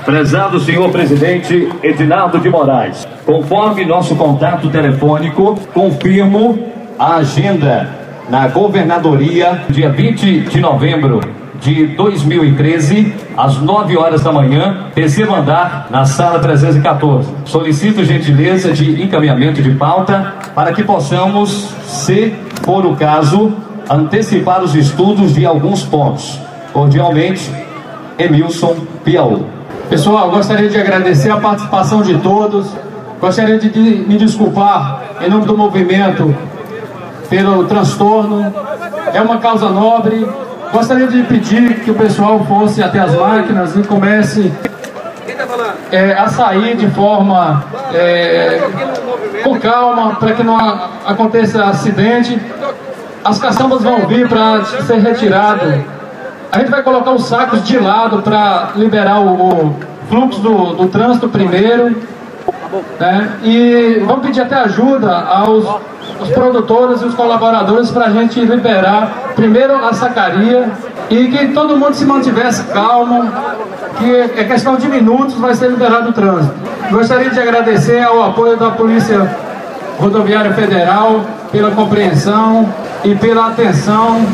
Prezado senhor presidente Edinaldo de Moraes, conforme nosso contato telefônico, confirmo a agenda na governadoria, dia 20 de novembro de 2013, às 9 horas da manhã, terceiro andar, na sala 314. Solicito gentileza de encaminhamento de pauta para que possamos, se for o caso, antecipar os estudos de alguns pontos. Cordialmente, Emilson Piauí. Pessoal, gostaria de agradecer a participação de todos. Gostaria de me desculpar em nome do movimento pelo transtorno. É uma causa nobre. Gostaria de pedir que o pessoal fosse até as máquinas e comece a sair de forma com calma, para que não aconteça acidente. As caçambas vão vir para ser retirado. A gente vai colocar os sacos de lado para liberar o fluxo do trânsito primeiro, né? E vamos pedir até ajuda aos produtores e os colaboradores para a gente liberar primeiro a sacaria e que todo mundo se mantivesse calmo, que é questão de minutos, vai ser liberado o trânsito. Gostaria de agradecer ao apoio da Polícia Rodoviária Federal pela compreensão e pela atenção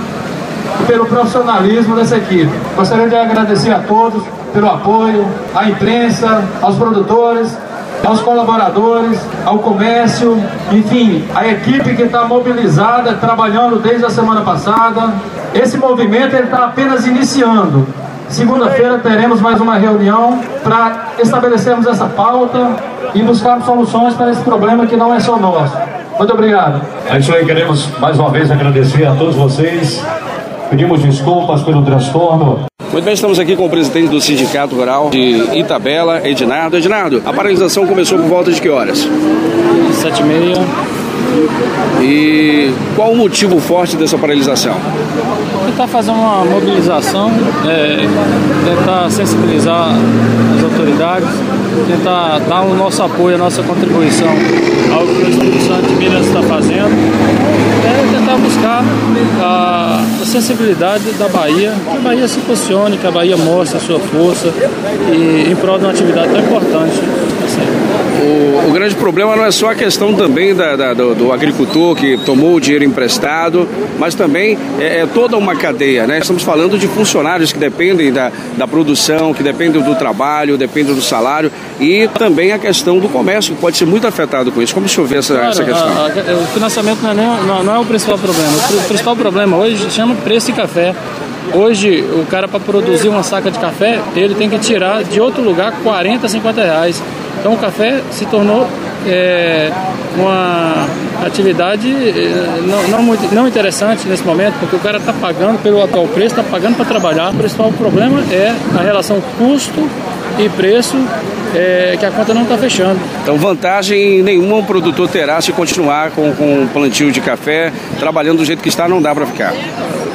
e pelo profissionalismo dessa equipe. Gostaria de agradecer a todos pelo apoio, à imprensa, aos produtores, aos colaboradores, ao comércio, enfim, a equipe que está mobilizada, trabalhando desde a semana passada. Esse movimento está apenas iniciando. Segunda-feira teremos mais uma reunião para estabelecermos essa pauta e buscarmos soluções para esse problema que não é só nosso. Muito obrigado. É isso aí, queremos mais uma vez agradecer a todos vocês. Pedimos desculpas pelo transtorno. Muito bem, estamos aqui com o presidente do Sindicato Rural de Itabela, Edinardo. Edinardo, a paralisação começou por volta de que horas? 7h30. E qual o motivo forte dessa paralisação? Tentar fazer uma mobilização, tentar sensibilizar as autoridades, tentar dar o nosso apoio, a nossa contribuição ao que o Espírito Santo de Minas está fazendo, tentar buscar a sensibilidade da Bahia, que a Bahia se posicione, que a Bahia mostre a sua força e em prol de uma atividade tão importante. O grande problema não é só a questão também do agricultor que tomou o dinheiro emprestado, mas também é toda uma cadeia, né? Estamos falando de funcionários que dependem da produção, que dependem do trabalho, dependem do salário, e também a questão do comércio, que pode ser muito afetado com isso. Como o senhor vê essa questão? O financiamento não é o principal problema. O principal problema hoje chama preço de café. Hoje, o cara, para produzir uma saca de café, ele tem que tirar de outro lugar 40, 50 reais. Então o café se tornou uma atividade não interessante nesse momento, porque o cara está pagando pelo atual preço, está pagando para trabalhar. O principal problema é a relação custo e preço, que a conta não está fechando. Então vantagem nenhuma o produtor terá se continuar com o plantio de café, trabalhando do jeito que está, não dá para ficar.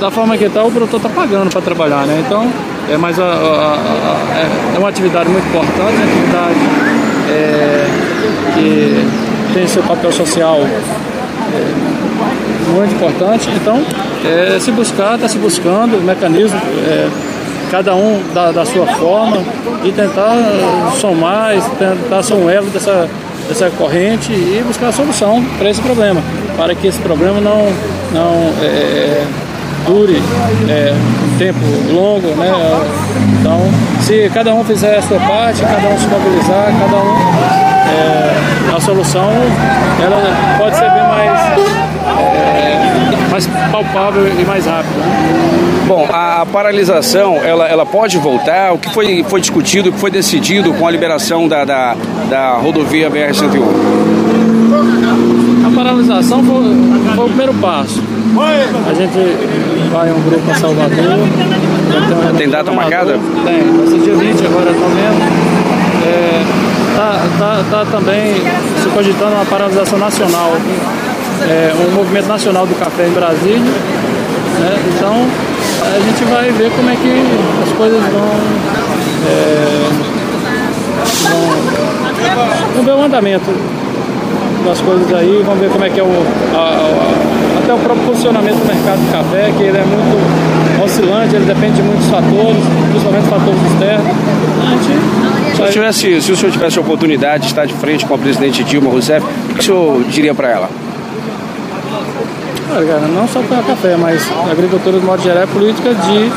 Da forma que está, o produtor está pagando para trabalhar, né? Então é uma atividade muito importante, uma atividade que tem seu papel social muito importante. Então está se buscando mecanismos, cada um da sua forma, e tentar somar, tentar ser um elo dessa corrente e buscar a solução para esse problema, para que esse problema não dure um tempo longo, né? Então, se cada um fizer a sua parte, cada um se mobilizar, cada um, a solução ela pode ser bem mais palpável e mais rápida, né? Bom, a paralisação, ela pode voltar? O que foi discutido, o que foi decidido com a liberação da rodovia BR-101? A paralisação foi o primeiro passo. A gente vai um grupo para Salvador. Tem data marcada? Tem, vai ser dia 20 agora de novembro. Tá também se cogitando uma paralisação nacional, um movimento nacional do café em Brasília, né? Então a gente vai ver como é que as coisas vão ver o andamento das coisas aí, vamos ver como é que é até o próprio posicionamento do mercado de café, que ele é muito oscilante, ele depende de muitos fatores, principalmente fatores externos. A gente Se o senhor tivesse a oportunidade de estar de frente com a presidente Dilma Rousseff, o que o senhor diria para ela? Olha, cara, não só para café, mas a agricultura, de modo geral, é política de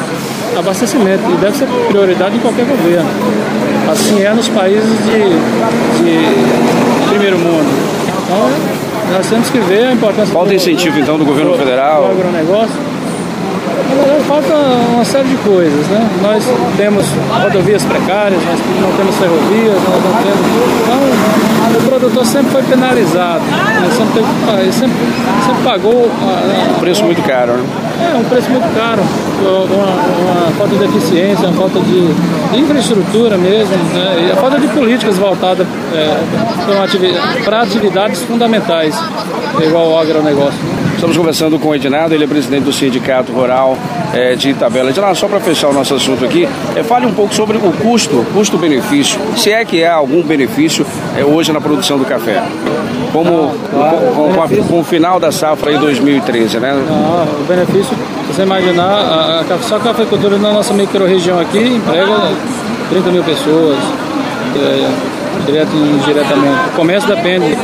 abastecimento e deve ser prioridade em qualquer governo. Assim é nos países de primeiro mundo. Então, nós temos que ver a importância. Falta incentivo, então, do governo federal? Do agronegócio. Na verdade, falta uma série de coisas, né? Nós temos rodovias precárias, nós não temos ferrovias, nós não temos... Então, o produtor sempre foi penalizado, ele sempre pagou... Um preço muito caro, né? Um preço muito caro, uma falta de eficiência, uma falta de infraestrutura mesmo, né? E a falta de políticas voltadas para atividades fundamentais, igual o agronegócio. Estamos conversando com o Edinaldo, ele é presidente do Sindicato Rural de Itabela. Edinaldo, só para fechar o nosso assunto aqui, fale um pouco sobre o custo-benefício, se é que há algum benefício hoje na produção do café, com o final da safra em 2013, né? O benefício, se você imaginar, só a cafeicultura na nossa micro-região aqui emprega 30 mil pessoas, direto e indiretamente. O comércio depende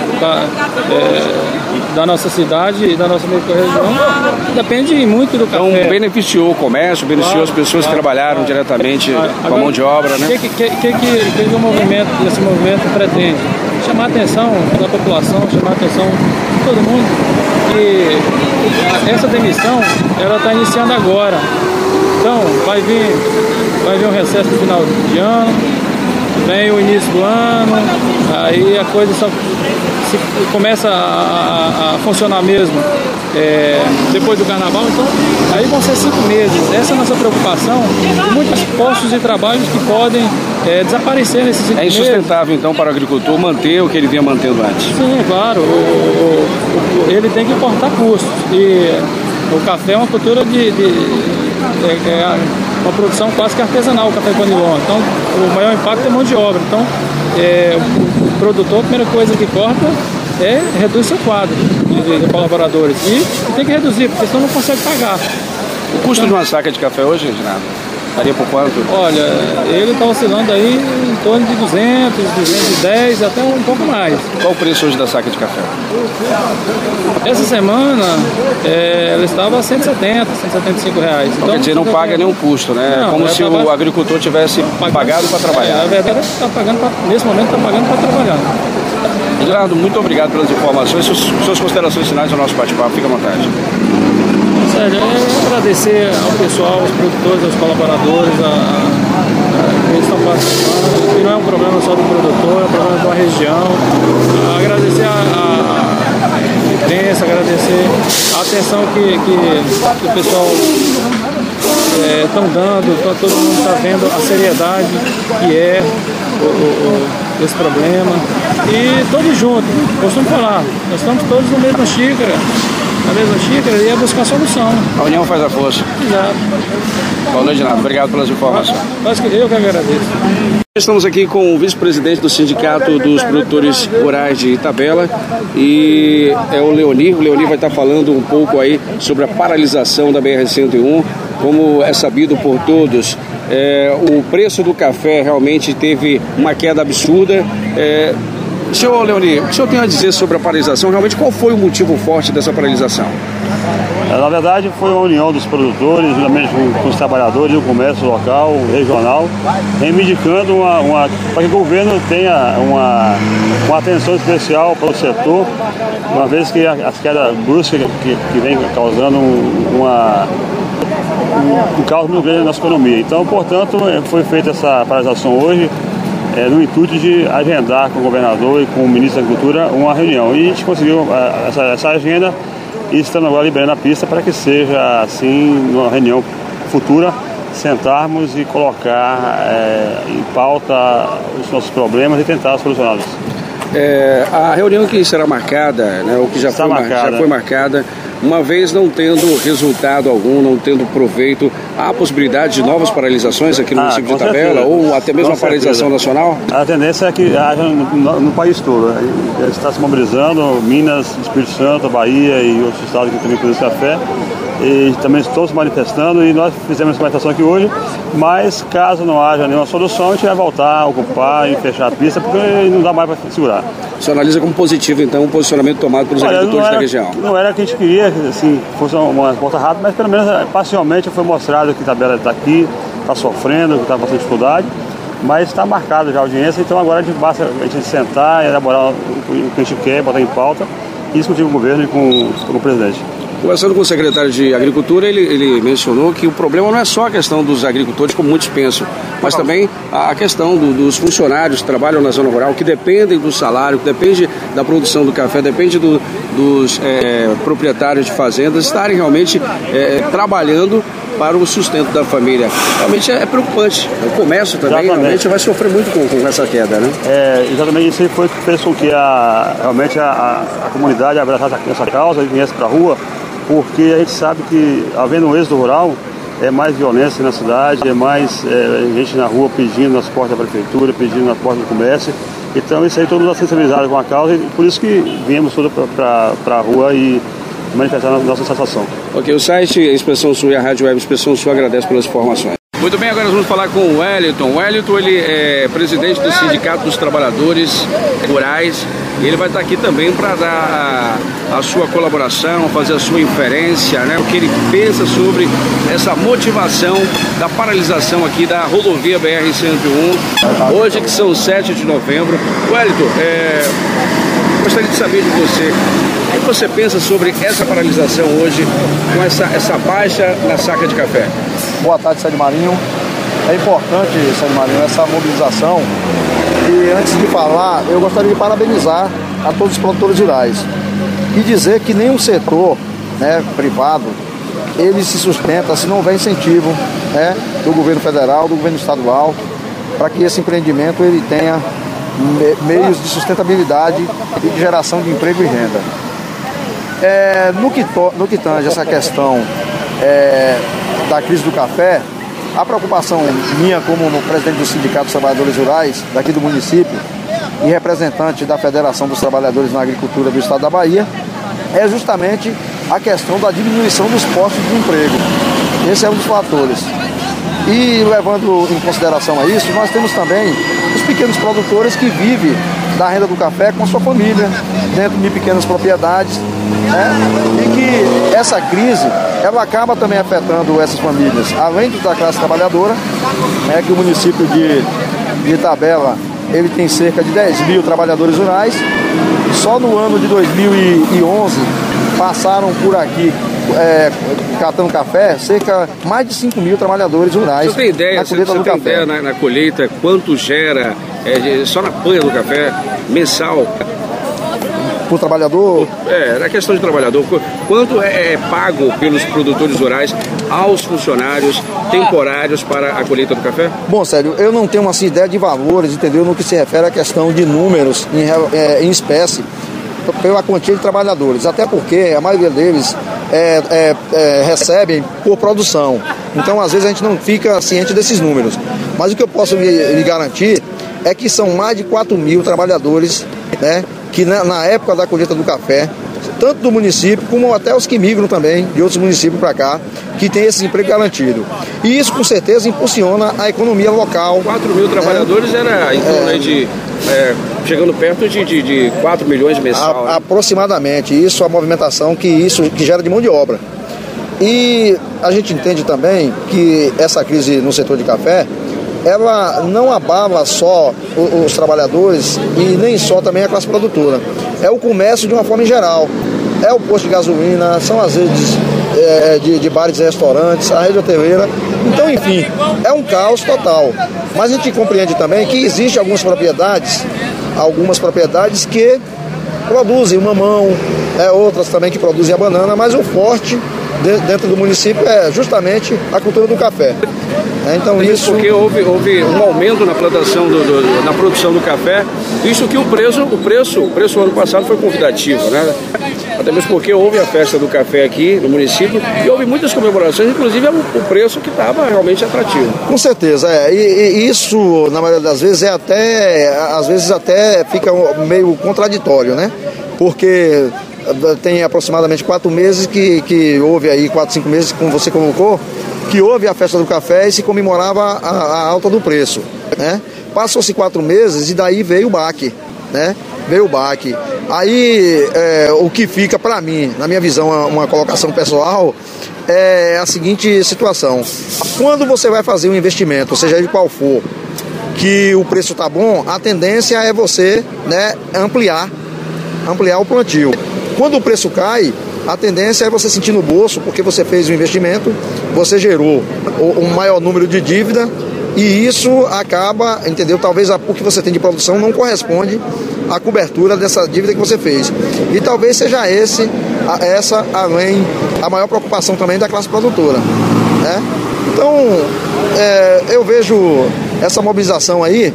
da nossa cidade e da nossa micro-região, depende muito do café. Então beneficiou o comércio, beneficiou as pessoas que trabalharam diretamente com a mão de obra, né? O que esse movimento pretende? Chamar a atenção da população, chamar a atenção de todo mundo que essa demissão ela está iniciando agora. Então vai vir um recesso no final de ano, vem o início do ano, aí a coisa só começa a funcionar mesmo depois do carnaval, então aí vão ser 5 meses. Essa é a nossa preocupação e muitos postos de trabalho que podem desaparecer nesses 5 meses. É insustentável então para o agricultor manter o que ele vinha mantendo antes? Sim, claro, ele tem que importar custos e o café é uma cultura uma produção quase que artesanal, o café Conilon. Então o maior impacto é mão de obra. Então o produtor, a primeira coisa que corta reduz seu quadro de colaboradores e tem que reduzir, porque senão não consegue pagar. O custo de uma saca de café hoje, Reginaldo, estaria por quanto? Olha, ele está oscilando aí em torno de 200, 210, até um pouco mais. Qual o preço hoje da saca de café? Essa semana ela estava a 170, 175 reais. Então, quer dizer, não paga nenhum custo, né? Não, como se o agricultor tivesse pagado para trabalhar. Na verdade, nesse momento está pagando para trabalhar. Edinaldo, muito obrigado pelas informações. Suas considerações finais do nosso bate-papo, fica à vontade. Sérgio, agradecer ao pessoal, aos produtores, aos colaboradores, que eles estão participando, que não é um problema só do produtor, é um problema de uma região. Agradecer a imprensa, agradecer a atenção que o pessoal estão dando, todo mundo está vendo a seriedade que é esse problema. E todos juntos, costumo falar, nós estamos todos na mesma xícara. A mesma xícara e é buscar solução. A união faz a força. Exato. Falou, Edinaldo. Obrigado pelas informações. Eu que agradeço. Estamos aqui com o vice-presidente do Sindicato dos Produtores Rurais de Itabela e é o Leoni. O Leoni vai estar falando um pouco aí sobre a paralisação da BR-101. Como é sabido por todos, o preço do café realmente teve uma queda absurda. Senhor Leoni, o senhor tem a dizer sobre a paralisação? Realmente, qual foi o motivo forte dessa paralisação? Na verdade, foi a união dos produtores, juntamente com os trabalhadores do comércio local, regional, reivindicando para que o governo tenha uma atenção especial para o setor, uma vez que as quedas bruscas que vem causando um caos muito grande na nossa economia. Então, portanto, foi feita essa paralisação hoje, no intuito de agendar com o governador e com o ministro da Agricultura uma reunião. E a gente conseguiu essa agenda e estamos agora liberando a pista para que seja assim, numa reunião futura, sentarmos e colocar em pauta os nossos problemas e tentar solucioná-los. A reunião que será marcada, né, ou que já foi marcada uma vez não tendo resultado algum, não tendo proveito, há a possibilidade de novas paralisações aqui no município de Itabela, ou até mesmo a paralisação nacional? A tendência é que haja no país todo. Ele está se mobilizando, Minas, Espírito Santo, Bahia e outros estados que também produzem café. E também estão se manifestando, e nós fizemos essa manifestação aqui hoje, mas caso não haja nenhuma solução, a gente vai voltar a ocupar e fechar a pista, porque não dá mais para segurar. Você analisa como positivo, então, o posicionamento tomado pelos agricultores da região? Não era o que a gente queria, assim, fosse uma resposta rápida, mas pelo menos parcialmente foi mostrado que a Itabela está aqui, está sofrendo, que está com bastante dificuldade, mas está marcado já a audiência, então agora basta a gente sentar, elaborar o que a gente quer, botar em pauta e discutir com o governo e com o presidente. Conversando com o secretário de Agricultura, ele mencionou que o problema não é só a questão dos agricultores, como muitos pensam, mas também a questão dos funcionários que trabalham na zona rural, que dependem do salário, que depende da produção do café, depende dos proprietários de fazendas estarem realmente trabalhando para o sustento da família. Realmente é preocupante. O comércio também realmente vai sofrer muito com essa queda, né? Exatamente, isso foi o que fez com que realmente a comunidade abraçasse essa causa e viesse para a rua, porque a gente sabe que, havendo um êxodo rural, é mais violência na cidade, é mais gente na rua pedindo nas portas da prefeitura, pedindo nas portas do comércio. Então isso aí todo mundo está sensibilizado com a causa, e por isso que viemos todos para a rua e manifestar a nossa satisfação. Ok, o site Expressão Sul e a Rádio Web Expressão Sul agradece pelas informações. Muito bem, agora nós vamos falar com o Wellington. O Wellington, ele é presidente do Sindicato dos Trabalhadores Rurais, e ele vai estar aqui também para dar a sua colaboração, fazer a sua inferência, né? O que ele pensa sobre essa motivação da paralisação aqui da rodovia BR-101, hoje que são 7 de novembro. Wellington, gostaria de saber de você, o que você pensa sobre essa paralisação hoje, com essa baixa na saca de café? Boa tarde, Sérgio Marinho. É importante, Sérgio Marinho, essa mobilização. E antes de falar, eu gostaria de parabenizar a todos os produtores rurais e dizer que nenhum setor, né, privado, ele se sustenta se não houver incentivo, né, do governo federal, do governo estadual, para que esse empreendimento ele tenha meios de sustentabilidade e de geração de emprego e renda. No que tange essa questão da crise do café, a preocupação minha como presidente do Sindicato dos Trabalhadores Rurais daqui do município e representante da Federação dos Trabalhadores na Agricultura do Estado da Bahia é justamente a questão da diminuição dos postos de emprego. Esse é um dos fatores. E levando em consideração a isso, nós temos também os pequenos produtores que vivem da renda do café com a sua família, dentro de pequenas propriedades, né? E que essa crise, ela acaba também afetando essas famílias, além da classe trabalhadora, né, que o município de Itabela, ele tem cerca de 10 mil trabalhadores rurais. Só no ano de 2011 passaram por aqui catando café, mais de 5 mil trabalhadores rurais. Você tem ideia, na colheita, quanto gera só na panha do café mensal? Por trabalhador? Na questão de trabalhador, quanto é pago pelos produtores rurais aos funcionários temporários para a colheita do café? Bom, Sérgio, eu não tenho assim ideia de valores, entendeu? No que se refere à questão de números em espécie, pela quantia de trabalhadores, até porque a maioria deles recebem por produção. Então, às vezes, a gente não fica ciente desses números. Mas o que eu posso lhe garantir é que são mais de 4 mil trabalhadores, né, que na época da colheita do café, tanto do município como até os que migram também de outros municípios para cá, que tem esse emprego garantido. E isso, com certeza, impulsiona a economia local. 4 mil trabalhadores era em torno de... chegando perto de 4 milhões mensal. Aproximadamente. Isso, a movimentação que gera de mão de obra. E a gente entende também que essa crise no setor de café, ela não abala só os trabalhadores e nem só também a classe produtora. É o comércio de uma forma em geral. É o posto de gasolina, são as redes de bares e restaurantes, a rede hoteleira. Então, enfim, é um caos total. Mas a gente compreende também que existem algumas propriedades que produzem o mamão, outras também que produzem a banana, mas o forte dentro do município é justamente a cultura do café. Então isso porque houve um aumento na plantação na produção do café, visto que o preço ano passado foi convidativo, né? até mesmo porque houve a festa do café aqui no município e houve muitas comemorações, inclusive o preço que estava realmente atrativo. Com certeza, e isso, na maioria das vezes, às vezes até fica meio contraditório, né? Porque tem aproximadamente 4 meses que houve aí, 4, 5 meses, como você colocou, que houve a festa do café e se comemorava a alta do preço, né? Passou-se 4 meses e daí veio o baque, né? Veio o baque. Aí, o que fica para mim, na minha visão, uma colocação pessoal, é a seguinte situação. Quando você vai fazer um investimento, seja ele qual for, que o preço tá bom, a tendência é você, né, ampliar o plantio. Quando o preço cai, a tendência é você sentir no bolso, porque você fez o investimento, você gerou um maior número de dívida e isso acaba, entendeu? Talvez o que você tem de produção não corresponde à cobertura dessa dívida que você fez. E talvez seja essa além a maior preocupação também da classe produtora, né? Então, eu vejo essa mobilização aí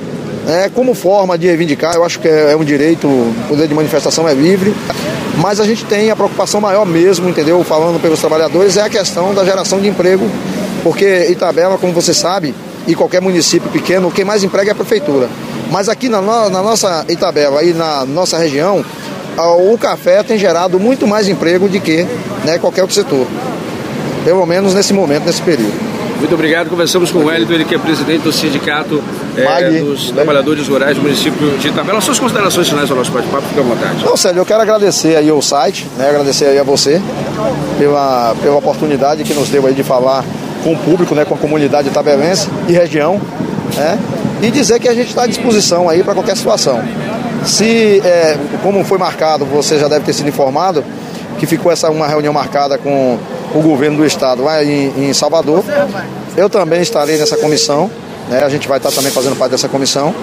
como forma de reivindicar. Eu acho que é um direito, o poder de manifestação é livre, mas a gente tem a preocupação maior mesmo, entendeu? Falando pelos trabalhadores, é a questão da geração de emprego, porque Itabela, como você sabe, e qualquer município pequeno, quem mais emprega é a prefeitura. Mas aqui na nossa Itabela e na nossa região, o café tem gerado muito mais emprego do que, né, qualquer outro setor. Pelo menos nesse momento, nesse período. Muito obrigado. Conversamos com o Wellington, ele que é presidente do Sindicato dos Trabalhadores Rurais do município de Itabela. Suas considerações finais ao nosso bate-papo, fique à vontade. Não, Célio, eu quero agradecer aí ao site, né, agradecer aí a você pela oportunidade que nos deu aí de falar com o público, né, com a comunidade itabelense e região, né, e dizer que a gente está à disposição aí para qualquer situação. Como foi marcado, você já deve ter sido informado, que ficou uma reunião marcada com o governo do estado lá em Salvador. Eu também estarei nessa comissão, né? A gente vai estar também fazendo parte dessa comissão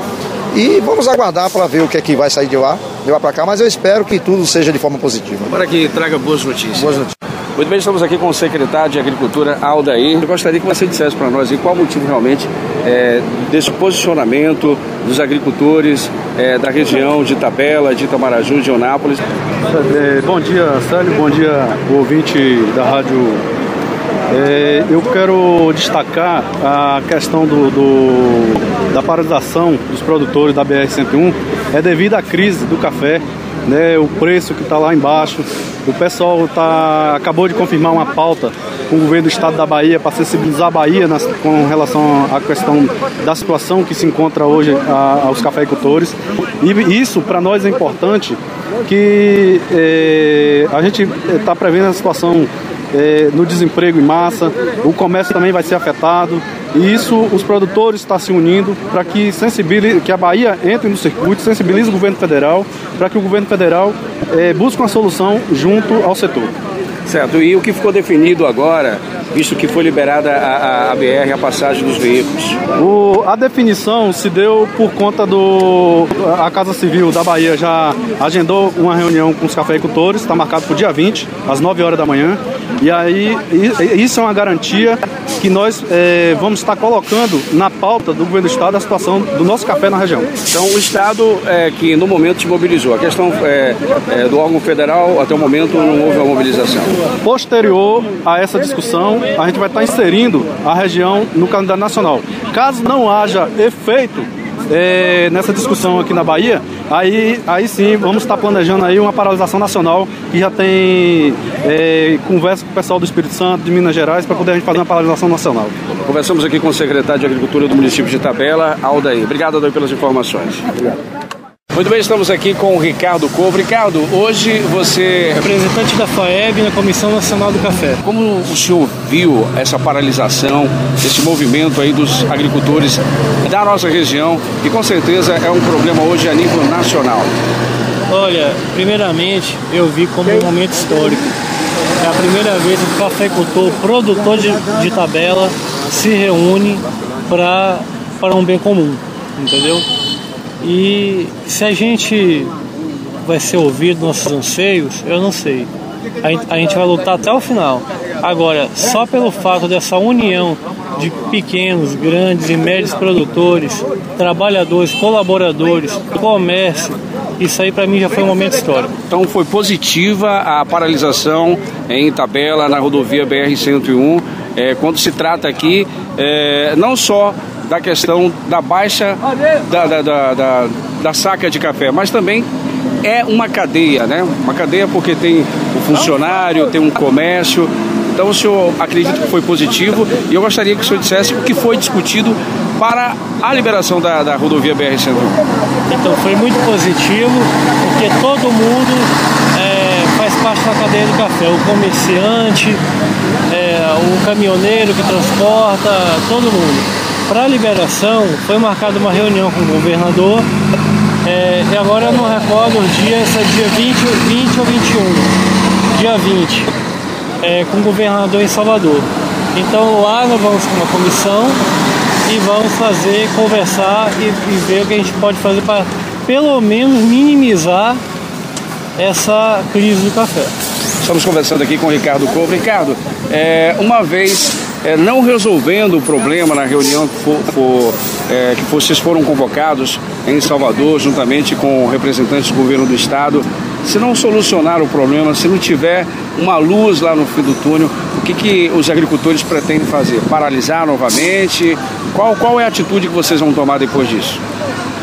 e vamos aguardar para ver o que é que vai sair de lá para cá, mas eu espero que tudo seja de forma positiva. Para que traga boas notícias. Boas notícias. Muito bem, estamos aqui com o secretário de Agricultura, Aldair. Eu gostaria que você dissesse para nós qual o motivo realmente desse posicionamento dos agricultores da região de Itabela, de Itamaraju, de Eunápolis. Bom dia, Célio, bom dia, o ouvinte da rádio. Eu quero destacar a questão da paralisação dos produtores da BR-101 devido à crise do café, né, o preço que está lá embaixo. O pessoal acabou de confirmar uma pauta com o governo do estado da Bahia para sensibilizar a Bahia com relação à questão da situação que se encontra hoje aos cafeicultores. E isso para nós é importante, que a gente está prevendo a situação no desemprego em massa, o comércio também vai ser afetado, e isso os produtores estão se unindo para que a Bahia entre no circuito, sensibilize o governo federal, para que o governo federal busque uma solução junto ao setor. Certo, e o que ficou definido agora, visto que foi liberada a BR, a passagem dos veículos? A definição se deu por conta a Casa Civil da Bahia já agendou uma reunião com os cafeicultores, está marcado para o dia 20, às 9 horas da manhã, e aí isso é uma garantia que nós vamos estar colocando na pauta do governo do estado a situação do nosso café na região. Então o estado que no momento se mobilizou, a questão do órgão federal até o momento não houve uma mobilização. Posterior a essa discussão, a gente vai estar inserindo a região no calendário nacional. Caso não haja efeito nessa discussão aqui na Bahia, aí sim vamos estar planejando aí uma paralisação nacional, que já tem conversa com o pessoal do Espírito Santo, de Minas Gerais, para poder a gente fazer uma paralisação nacional. Conversamos aqui com o secretário de Agricultura do município de Itabela, Aldair. Obrigado, Aldair, pelas informações. Obrigado. Muito bem, estamos aqui com o Ricardo Covo. Ricardo, hoje você é representante da FAEB na Comissão Nacional do Café. Como o senhor viu essa paralisação, esse movimento aí dos agricultores da nossa região, que com certeza é um problema hoje a nível nacional? Olha, primeiramente eu vi como um momento histórico. É a primeira vez que o cafeicultor, produtor de Itabela, se reúne para um bem comum, entendeu? E se a gente vai ser ouvido nossos anseios, eu não sei. A gente vai lutar até o final. Agora, só pelo fato dessa união de pequenos, grandes e médios produtores, trabalhadores, colaboradores, comércio. Isso aí para mim já foi um momento histórico. Então foi positiva a paralisação em Itabela, na rodovia BR-101, quando se trata aqui não só da questão da baixa da saca de café, mas também é uma cadeia, né? Uma cadeia porque tem o funcionário, tem um comércio. Então o senhor acredita que foi positivo e eu gostaria que o senhor dissesse o que foi discutido para a liberação da rodovia BR-101. Então foi muito positivo, porque todo mundo faz parte da cadeia do café, o comerciante, o caminhoneiro que transporta, todo mundo. Para a liberação foi marcada uma reunião com o governador, e agora eu não recordo os dias, se é dia 20 ou 21, dia 20, com o governador em Salvador. Então lá nós vamos com uma comissão e vamos conversar e ver o que a gente pode fazer para pelo menos minimizar essa crise do café. Estamos conversando aqui com o Ricardo Couvre. Ricardo, uma vez não resolvendo o problema na reunião que vocês foram convocados em Salvador, juntamente com representantes do governo do estado, se não solucionar o problema, se não tiver uma luz lá no fim do túnel, o que os agricultores pretendem fazer? Paralisar novamente? Qual é a atitude que vocês vão tomar depois disso?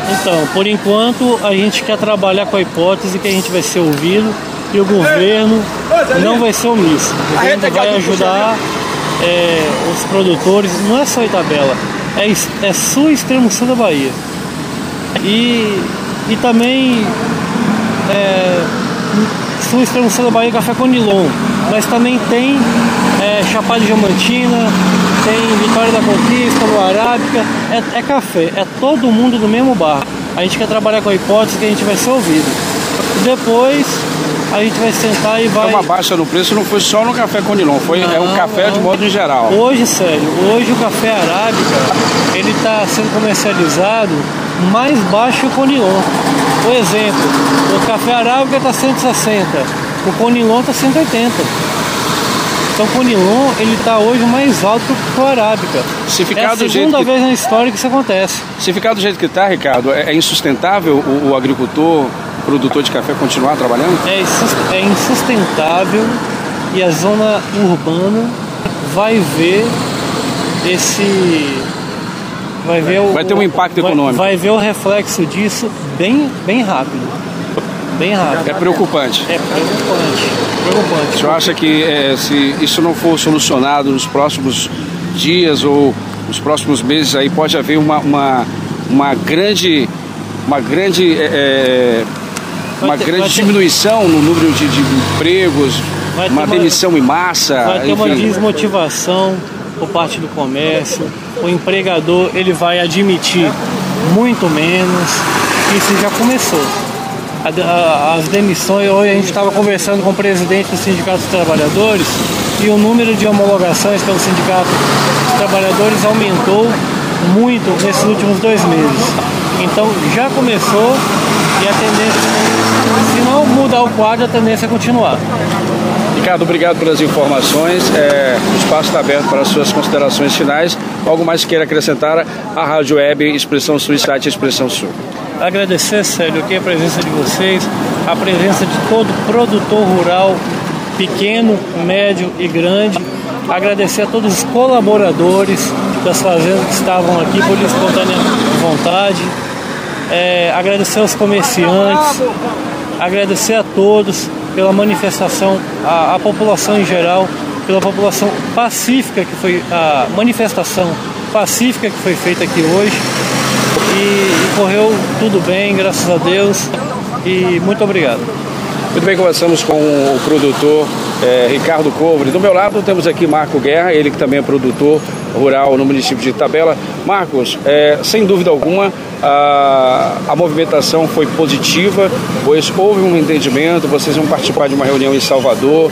Então, por enquanto, a gente quer trabalhar com a hipótese que a gente vai ser ouvido e o governo não vai ser omisso. O governo vai ajudar os produtores, não é só Itabela, é sul e extremo sul da Bahia. E também sul e extremo sul da Bahia, café Conilon, mas também tem Chapada Diamantina, tem Vitória da Conquista, Boa Arábica, é café, é todo mundo do mesmo barco. A gente quer trabalhar com a hipótese que a gente vai ser ouvido. Depois a gente vai sentar e vai... Uma baixa no preço não foi só no café Conilon, um café de modo geral. Hoje, hoje o café arábica, ele está sendo comercializado mais baixo que o Conilon. Por exemplo, o café arábica está 160, o Conilon está 180. Então o Conilon, ele está hoje mais alto que o arábica. É a segunda vez na história que isso acontece. Se ficar do jeito que está, Ricardo, é insustentável o agricultor, o produtor de café continuar trabalhando? É insustentável e a zona urbana vai ter um impacto econômico. Vai ver o reflexo disso bem rápido. Bem rápido. É preocupante. É preocupante. O senhor acha que se isso não for solucionado nos próximos dias ou nos próximos meses, aí pode haver uma grande diminuição no número de empregos, uma demissão em massa? Vai ter uma desmotivação por parte do comércio. O empregador ele vai admitir muito menos. Isso já começou. As demissões, hoje a gente estava conversando com o presidente do Sindicato dos Trabalhadores e o número de homologações pelo Sindicato dos Trabalhadores aumentou muito nesses últimos 2 meses. Então já começou e a tendência, se não mudar o quadro, a tendência é continuar. Ricardo, obrigado pelas informações. O espaço está aberto para as suas considerações finais. Algo mais que queira acrescentar à Rádio Web Expressão Sul e site Expressão Sul? Agradecer, Célio, aqui a presença de vocês, a presença de todo produtor rural, pequeno, médio e grande. Agradecer a todos os colaboradores das fazendas que estavam aqui por espontânea vontade. Agradecer aos comerciantes, agradecer a todos pela manifestação, a população em geral, pela população pacífica que foi a manifestação pacífica que foi feita aqui hoje. E correu tudo bem, graças a Deus, e muito obrigado. Muito bem, conversamos com o produtor Ricardo Couvre. Do meu lado temos aqui Marco Guerra, ele que também é produtor rural no município de Itabela. Marcos, sem dúvida alguma, a movimentação foi positiva, pois houve um entendimento, vocês vão participar de uma reunião em Salvador,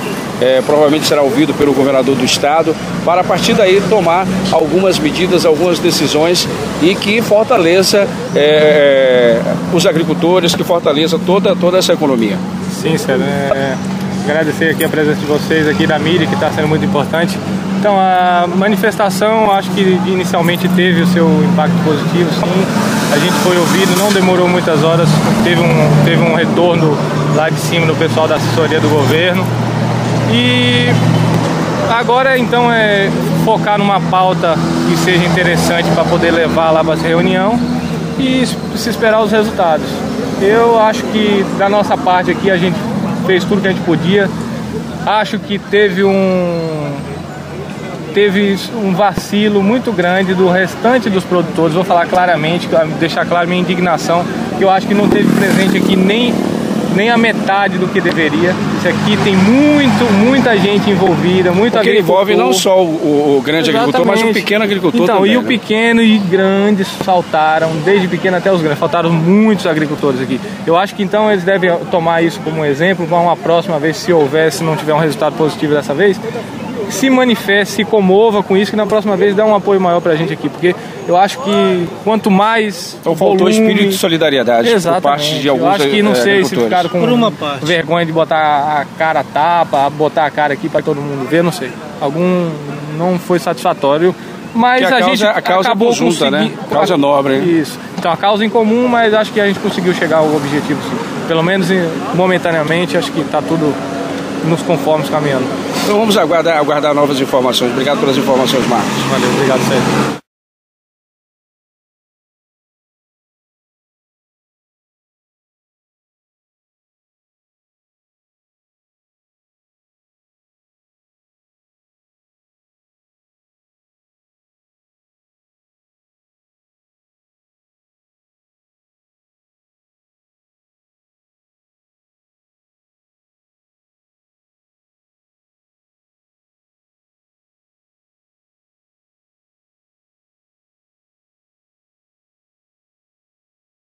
provavelmente será ouvido pelo governador do estado, para a partir daí tomar algumas medidas, algumas decisões e que fortaleça os agricultores, que fortaleça toda essa economia. Sim, Sérgio. Agradecer aqui a presença de vocês aqui da mídia, que está sendo muito importante. Então, a manifestação, acho que inicialmente teve o seu impacto positivo, sim. A gente foi ouvido, não demorou muitas horas, teve um retorno lá de cima do pessoal da assessoria do governo. E agora, então, é focar numa pauta que seja interessante para poder levar lá para essa reunião e se esperar os resultados. Eu acho que da nossa parte aqui a gente fez tudo que a gente podia. Acho que teve um vacilo muito grande do restante dos produtores. Vou falar claramente, deixar claro minha indignação, que eu acho que não teve presente aqui nem a metade do que deveria. Isso aqui tem muita gente envolvida, muito porque agricultor. Envolve não só o grande agricultor, mas o pequeno agricultor então, também. E o pequeno e grandes faltaram, desde pequeno até os grandes, faltaram muitos agricultores aqui. Eu acho que então eles devem tomar isso como exemplo para uma próxima vez, se não tiver um resultado positivo dessa vez, se manifeste, se comova com isso, que na próxima vez dá um apoio maior pra gente aqui, porque eu acho que quanto mais então faltou espírito de solidariedade por parte de alguns agricultores. Eu acho que, não sei se ficaram com vergonha de botar a cara a tapa, botar a cara aqui para todo mundo ver, não sei. Algum não foi satisfatório, mas a causa acabou conjunta, né? A causa nobre. Isso. Então a causa em comum, mas acho que a gente conseguiu chegar ao objetivo, sim. Pelo menos momentaneamente, acho que está tudo nos conformes caminhando. Então vamos aguardar novas informações. Obrigado pelas informações, Marcos. Valeu, obrigado, Sérgio.